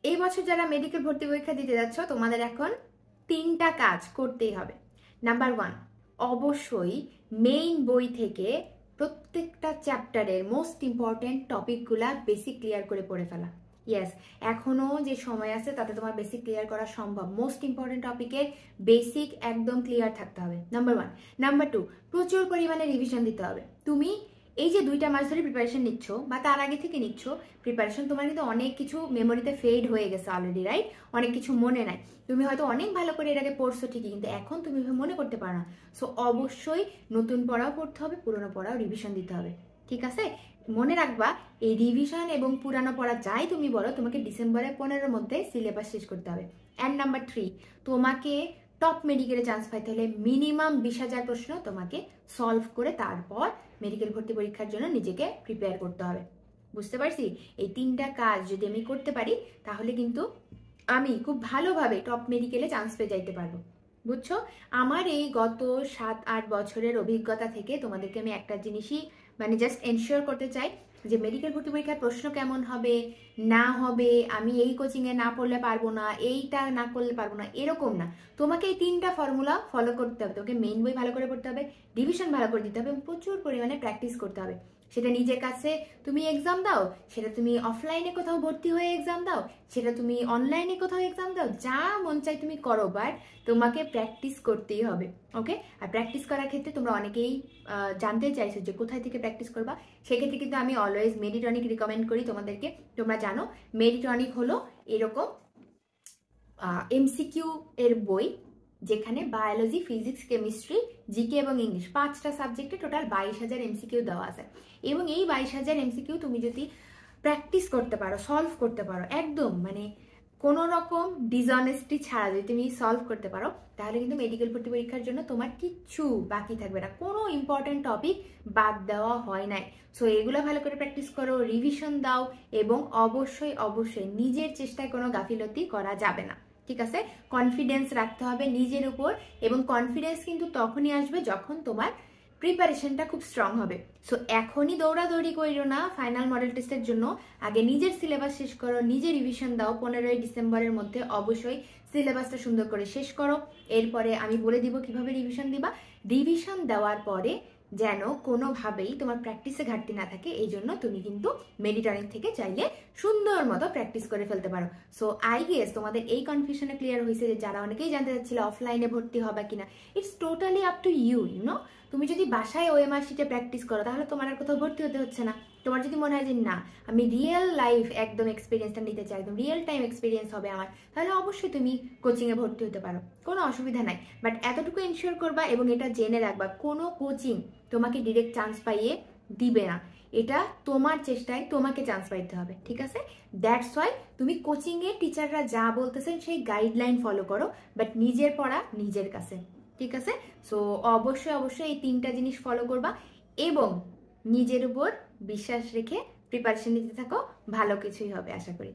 এই বছর যারা মেডিকেল ভর্তি পরীক্ষা দিতে যাচ্ছ তোমাদের এখন 3টা কাজ করতেই হবে। নাম্বার 1, অবশ্যই মেইন বই থেকে প্রত্যেকটা চ্যাপ্টারের মোস্ট ইম্পর্টেন্ট টপিকগুলা বেসিক ক্লিয়ার করে পড়ে ফেলা। ইয়েস, এখনো যে সময় আছে তাতে তোমার বেসিক ক্লিয়ার করা সম্ভব। মোস্ট ইম্পর্টেন্ট টপিকের বেসিক একদম ক্লিয়ার থাকতে হবে, নাম্বার 1। নাম্বার 2, প্রচুর পরিমাণে রিভিশন দিতে হবে। তুমি এই যে 2টা মাস ধরে প্রিপারেশন নিচ্ছ বা তার আগে থেকে নিচ্ছ প্রিপারেশন, তোমার কিন্তু অনেক কিছু মেমোরিতে ফেড হয়ে গেছে অলরেডি, রাইট? অনেক কিছু মনে নাই। তুমি হয়তো অনেক ভালো করে এর আগে পড়ছো ঠিকই, কিন্তু এখন তুমি মনে করতে পারো না। সো অবশ্যই নতুন পড়াও পড়তে হবে, পুরনো পড়াও রিভিশন দিতে হবে, ঠিক আছে? মনে রাখবা, এই রিভিশন এবং পুরানো পড়া যাই তুমি বলো, তোমাকে ডিসেম্বরের 15-র মধ্যে সিলেবাস শেষ করতে হবে। অ্যান্ড নাম্বার 3, তোমাকে টপ মেডিকেলে চান্স পাইতে হলে মিনিমাম 20,000 প্রশ্ন তোমাকে সলভ করে তারপর মেডিকেল ভর্তি পরীক্ষার জন্য নিজেকে প্রিপেয়ার করতে হবে। বুঝতে পারছি? এই 3টা কাজ যদি আমি করতে পারি তাহলে কিন্তু আমি খুব ভালোভাবে টপ মেডিকেলে চান্স পেয়ে যাইতে পারবো। বুঝছো? আমার এই গত 7-8 বছরের অভিজ্ঞতা থেকে তোমাদেরকে আমি একটা জিনিসই মানে জাস্ট এনশিওর করতে চাই যে মেডিকেল ভর্তি পরীক্ষার প্রশ্ন কেমন হবে না হবে, আমি এই কোচিংয়ে না পড়লে পারবো না, এইটা না করলে পারবো না, এরকম না। তোমাকে এই 3টা ফর্মুলা ফলো করতে হবে। তোমাকে মেইন বই ভালো করে পড়তে হবে, রিভিশন ভালো করে দিতে হবে এবং প্রচুর পরিমাণে প্র্যাকটিস করতে হবে। সেটা নিজের কাছে তুমি এক্সাম দাও, সেটা তুমি অফলাইনে কোথাও ভর্তি হয়ে এক্সাম দাও, সেটা তুমি অনলাইনে কোথাও এক্সাম দাও, যা মন চাই তুমি করো, বাট তোমাকে প্র্যাকটিস করতেই হবে। ওকে? আর প্র্যাকটিস করার ক্ষেত্রে তোমরা অনেকেই জানতে চাইছো যে কোথায় থেকে প্র্যাকটিস করবা। সেক্ষেত্রে কিন্তু আমি অলওয়েজ মেডিটনিক রিকমেন্ড করি তোমাদেরকে। তোমরা জানো মেডিটনিক হলো এরকম এমসিকিউ এর বই, যেখানে বায়োলজি, ফিজিক্স, কেমিস্ট্রি, জিকে এবং ইংলিশ 5টা সাবজেক্টে টোটাল 22,000 এমসিকিউ দেওয়া আছে। এবং এই 22,000 এমসিকিউ তুমি যদি প্র্যাকটিস করতে পারো, সলভ করতে পারো, একদম মানে কোনো রকম ডিসঅনেস্টি ছাড়া যদি তুমি সলভ করতে পারো, তাহলে কিন্তু মেডিকেল ভর্তি পরীক্ষার জন্য তোমার কিচ্ছু বাকি থাকবে না, কোনো ইম্পর্টেন্ট টপিক বাদ দেওয়া হয় নাই। সো এগুলো ভালো করে প্র্যাকটিস করো, রিভিশন দাও এবং অবশ্যই অবশ্যই নিজের চেষ্টায় কোনো গাফিলতি করা যাবে না, ঠিক আছে? কনফিডেন্স রাখতে হবে নিজের উপর, এবং কনফিডেন্স কিন্তু তখনই আসবে যখন তোমার প্রিপারেশনটা খুব স্ট্রং হবে। সো এখনই দৌড়াদৌড়ি করো না ফাইনাল মডেল টেস্টের জন্য, আগে নিজের সিলেবাস শেষ করো, নিজে রিভিশন দাও। 15ই ডিসেম্বরের মধ্যে অবশ্যই সিলেবাসটা সুন্দর করে শেষ করো। এরপরে আমি বলে দিব কিভাবে রিভিশন দিবা। রিভিশন দেওয়ার পরে যেন কোনোভাবেই তোমার প্র্যাকটিসে ঘাটতি না থাকে, এই জন্য তুমি কিন্তু মেডিটনিক থেকে চাইলে সুন্দর মতো প্র্যাকটিস করে ফেলতে পারো। সো আই গেস তোমাদের এই কনফিউশনে ক্লিয়ার হয়েছে যে যারা অনেকেই জানতে চাচ্ছিল অফলাইনে ভর্তি হবে কিনা। It's totally up to you, you know. তুমি যদি বাসায় ওএমআর শিটে প্র্যাকটিস করো তাহলে তোমার আর কোথাও ভর্তি হতে হচ্ছে না। তোমার যদি মনে হয় যে না, আমি রিয়েল লাইফ একদম এক্সপিরিয়েন্সটা নিতে চাই, একদম রিয়েল টাইম এক্সপিরিয়েন্স হবে আমার, তাহলে অবশ্যই তুমি কোচিংয়ে ভর্তি হতে পারো, কোনো অসুবিধা নাই। বাট এতটুকু এনশিওর করবা এবং এটা জেনে রাখবা, কোনো কোচিং তোমাকে ডিরেক্ট চান্স পাইয়ে দিবে না। এটা তোমার চেষ্টায় তোমাকে চান্স পাইতে হবে, ঠিক আছে? দ্যাটস ওয়াই তুমি কোচিংয়ে টিচাররা যা বলতেছেন সেই গাইডলাইন ফলো করো, বাট নিজের পড়া নিজের কাছে, ঠিক আছে? সো অবশ্যই অবশ্যই এই 3টা জিনিস ফলো করবা এবং নিজের উপর বিশ্বাস রেখে প্রিপারেশন নিতে থাকো, ভালো কিছুই হবে আশা করি।